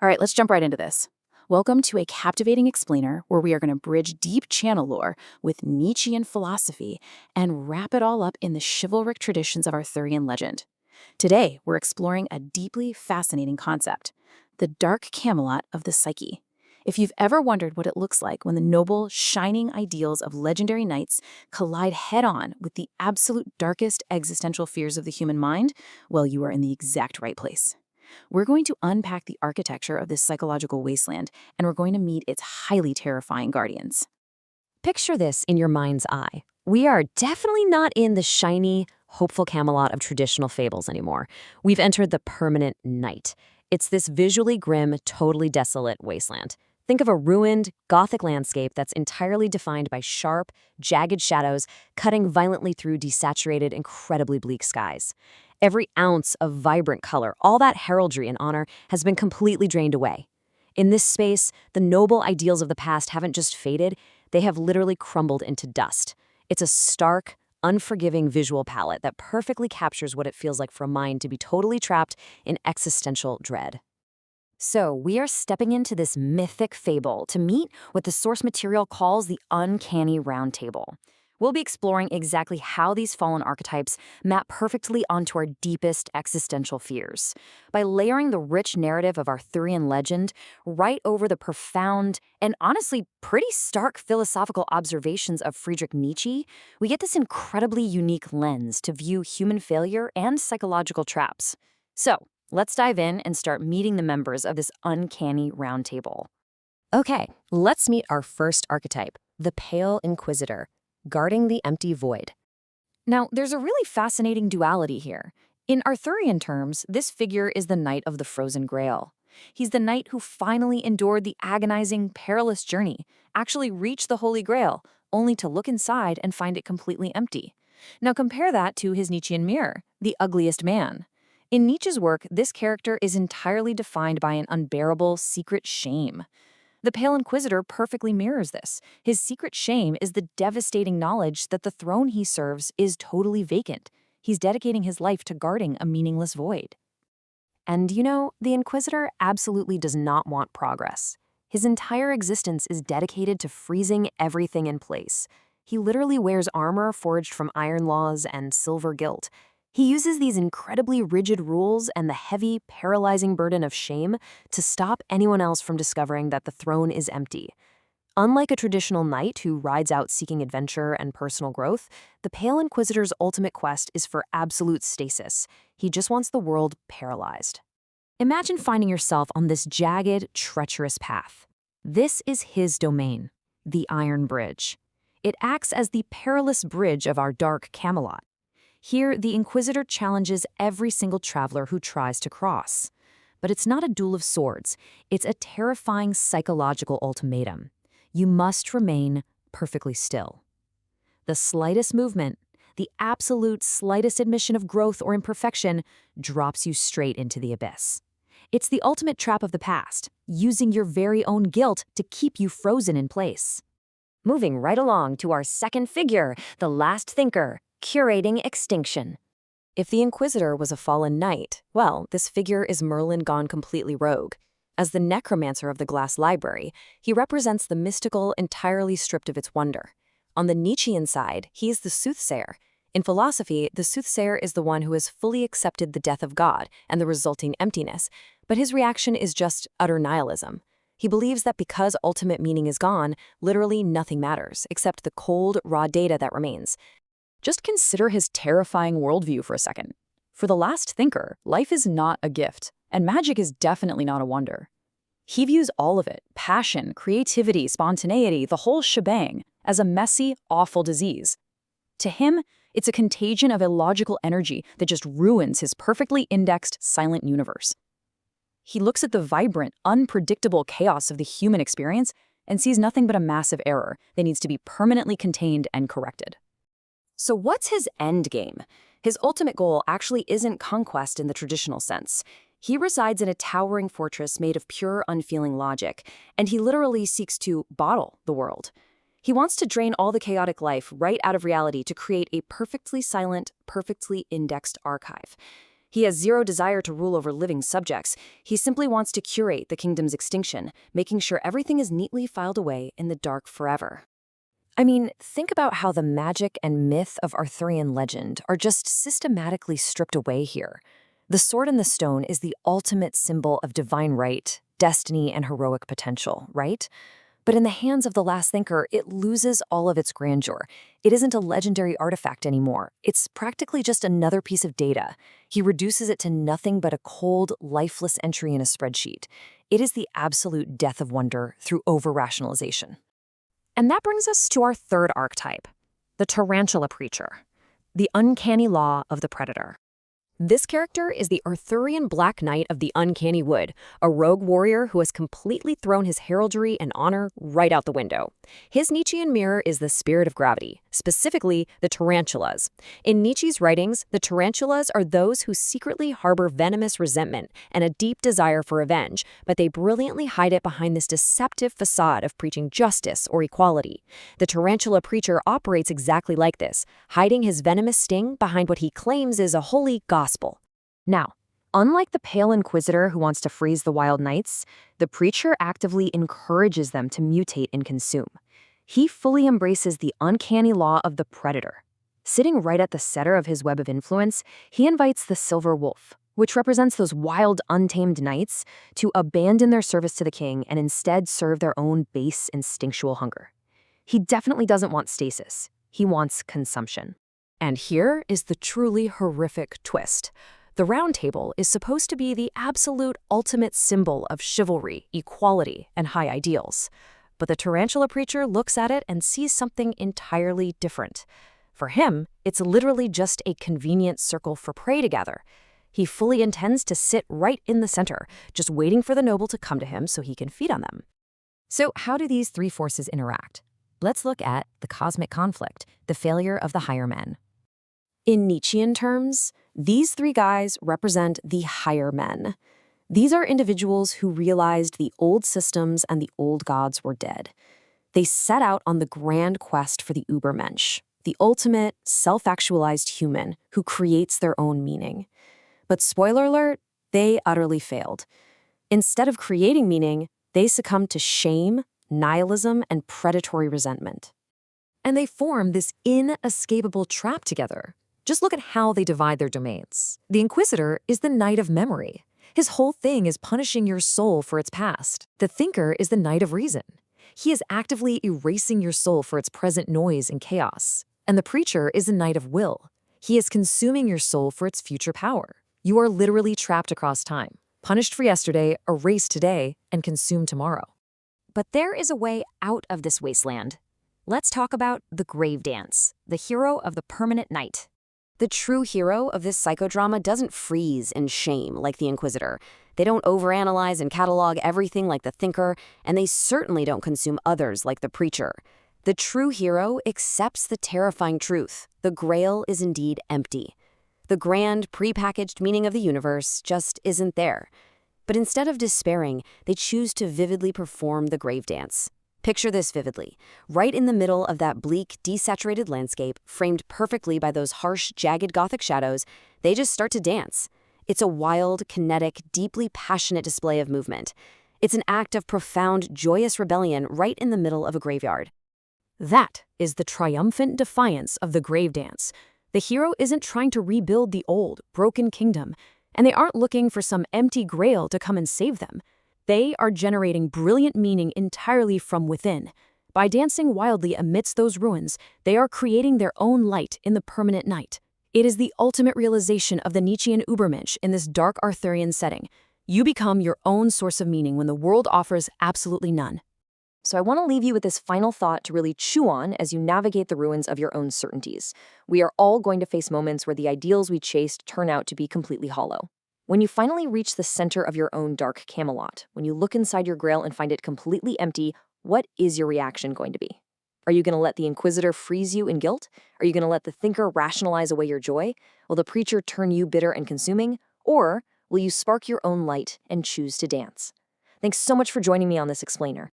All right, let's jump right into this. Welcome to a captivating explainer where we are going to bridge deep channel lore with Nietzschean philosophy and wrap it all up in the chivalric traditions of Arthurian legend. Today, we're exploring a deeply fascinating concept, the dark Camelot of the psyche. If you've ever wondered what it looks like when the noble, shining ideals of legendary knights collide head-on with the absolute darkest existential fears of the human mind, well, you are in the exact right place. We're going to unpack the architecture of this psychological wasteland, and we're going to meet its highly terrifying guardians. Picture this in your mind's eye. We are definitely not in the shiny, hopeful Camelot of traditional fables anymore. We've entered the permanent night. It's this visually grim, totally desolate wasteland. Think of a ruined, Gothic landscape that's entirely defined by sharp, jagged shadows cutting violently through desaturated, incredibly bleak skies. Every ounce of vibrant color, all that heraldry and honor, has been completely drained away. In this space, the noble ideals of the past haven't just faded, they have literally crumbled into dust. It's a stark, unforgiving visual palette that perfectly captures what it feels like for a mind to be totally trapped in existential dread. So, we are stepping into this mythic fable to meet what the source material calls the uncanny round table. We'll be exploring exactly how these fallen archetypes map perfectly onto our deepest existential fears. By layering the rich narrative of Arthurian legend right over the profound and honestly pretty stark philosophical observations of Friedrich Nietzsche, we get this incredibly unique lens to view human failure and psychological traps. So, let's dive in and start meeting the members of this uncanny round table. Okay, let's meet our first archetype, the Pale Inquisitor, guarding the empty void. Now, there's a really fascinating duality here. In Arthurian terms, this figure is the Knight of the Frozen Grail. He's the knight who finally endured the agonizing, perilous journey, actually reached the Holy Grail, only to look inside and find it completely empty. Now compare that to his Nietzschean mirror, the ugliest man. In Nietzsche's work, this character is entirely defined by an unbearable, secret shame. The Pale Inquisitor perfectly mirrors this. His secret shame is the devastating knowledge that the throne he serves is totally vacant. He's dedicating his life to guarding a meaningless void. And the Inquisitor absolutely does not want progress. His entire existence is dedicated to freezing everything in place. He literally wears armor forged from iron laws and silver gilt. He uses these incredibly rigid rules and the heavy, paralyzing burden of shame to stop anyone else from discovering that the throne is empty. Unlike a traditional knight who rides out seeking adventure and personal growth, the Pale Inquisitor's ultimate quest is for absolute stasis. He just wants the world paralyzed. Imagine finding yourself on this jagged, treacherous path. This is his domain, the Iron Bridge. It acts as the perilous bridge of our dark Camelot. Here, the Inquisitor challenges every single traveler who tries to cross. But it's not a duel of swords. It's a terrifying psychological ultimatum. You must remain perfectly still. The slightest movement, the absolute slightest admission of growth or imperfection, drops you straight into the abyss. It's the ultimate trap of the past, using your very own guilt to keep you frozen in place. Moving right along to our second figure, the last thinker, curating extinction. If the Inquisitor was a fallen knight, well, this figure is Merlin gone completely rogue. As the necromancer of the Glass Library, he represents the mystical entirely stripped of its wonder. On the Nietzschean side, he is the soothsayer. In philosophy, the soothsayer is the one who has fully accepted the death of God and the resulting emptiness, but his reaction is just utter nihilism. He believes that because ultimate meaning is gone, literally nothing matters, except the cold, raw data that remains. Just consider his terrifying worldview for a second. For the last thinker, life is not a gift, and magic is definitely not a wonder. He views all of it, passion, creativity, spontaneity, the whole shebang, as a messy, awful disease. To him, it's a contagion of illogical energy that just ruins his perfectly indexed, silent universe. He looks at the vibrant, unpredictable chaos of the human experience and sees nothing but a massive error that needs to be permanently contained and corrected. So what's his end game? His ultimate goal actually isn't conquest in the traditional sense. He resides in a towering fortress made of pure, unfeeling logic, and he literally seeks to bottle the world. He wants to drain all the chaotic life right out of reality to create a perfectly silent, perfectly indexed archive. He has zero desire to rule over living subjects. He simply wants to curate the kingdom's extinction, making sure everything is neatly filed away in the dark forever. I mean, think about how the magic and myth of Arthurian legend are just systematically stripped away here. The sword and the stone is the ultimate symbol of divine right, destiny, and heroic potential, right? But in the hands of the last thinker, it loses all of its grandeur. It isn't a legendary artifact anymore. It's practically just another piece of data. He reduces it to nothing but a cold, lifeless entry in a spreadsheet. It is the absolute death of wonder through over-rationalization. And that brings us to our third archetype, the Tarantula Preacher, the uncanny law of the predator. This character is the Arthurian Black Knight of the Uncanny Wood, a rogue warrior who has completely thrown his heraldry and honor right out the window. His Nietzschean mirror is the spirit of gravity, specifically the tarantulas. In Nietzsche's writings, the tarantulas are those who secretly harbor venomous resentment and a deep desire for revenge, but they brilliantly hide it behind this deceptive facade of preaching justice or equality. The tarantula preacher operates exactly like this, hiding his venomous sting behind what he claims is a holy gospel. Now, unlike the pale inquisitor who wants to freeze the wild knights, the preacher actively encourages them to mutate and consume. He fully embraces the uncanny law of the predator. Sitting right at the center of his web of influence, he invites the silver wolf, which represents those wild, untamed knights, to abandon their service to the king and instead serve their own base instinctual hunger. He definitely doesn't want stasis. He wants consumption. And here is the truly horrific twist. The Round Table is supposed to be the absolute ultimate symbol of chivalry, equality, and high ideals. But the tarantula preacher looks at it and sees something entirely different. For him, it's literally just a convenient circle for prey to gather. He fully intends to sit right in the center, just waiting for the noble to come to him so he can feed on them. So how do these three forces interact? Let's look at the cosmic conflict, the failure of the higher men. In Nietzschean terms, these three guys represent the higher men. These are individuals who realized the old systems and the old gods were dead. They set out on the grand quest for the Übermensch, the ultimate, self-actualized human who creates their own meaning. But spoiler alert, they utterly failed. Instead of creating meaning, they succumbed to shame, nihilism, and predatory resentment. And they form this inescapable trap together. Just look at how they divide their domains. The Inquisitor is the Knight of Memory. His whole thing is punishing your soul for its past. The Thinker is the Knight of Reason. He is actively erasing your soul for its present noise and chaos. And the Preacher is the Knight of Will. He is consuming your soul for its future power. You are literally trapped across time, punished for yesterday, erased today, and consumed tomorrow. But there is a way out of this wasteland. Let's talk about the Grave Dance, the hero of the Permanent Night. The true hero of this psychodrama doesn't freeze in shame like the Inquisitor. They don't overanalyze and catalog everything like the Thinker, and they certainly don't consume others like the Preacher. The true hero accepts the terrifying truth. The Grail is indeed empty. The grand, prepackaged meaning of the universe just isn't there. But instead of despairing, they choose to vividly perform the grave dance. Picture this vividly. Right in the middle of that bleak, desaturated landscape, framed perfectly by those harsh, jagged Gothic shadows, they just start to dance. It's a wild, kinetic, deeply passionate display of movement. It's an act of profound, joyous rebellion right in the middle of a graveyard. That is the triumphant defiance of the grave dance. The hero isn't trying to rebuild the old, broken kingdom, and they aren't looking for some empty grail to come and save them. They are generating brilliant meaning entirely from within. By dancing wildly amidst those ruins, they are creating their own light in the permanent night. It is the ultimate realization of the Nietzschean Übermensch in this dark Arthurian setting. You become your own source of meaning when the world offers absolutely none. So I want to leave you with this final thought to really chew on as you navigate the ruins of your own certainties. We are all going to face moments where the ideals we chased turn out to be completely hollow. When you finally reach the center of your own dark Camelot, when you look inside your grail and find it completely empty, what is your reaction going to be? Are you going to let the Inquisitor freeze you in guilt? Are you going to let the Thinker rationalize away your joy? Will the Preacher turn you bitter and consuming? Or will you spark your own light and choose to dance? Thanks so much for joining me on this explainer.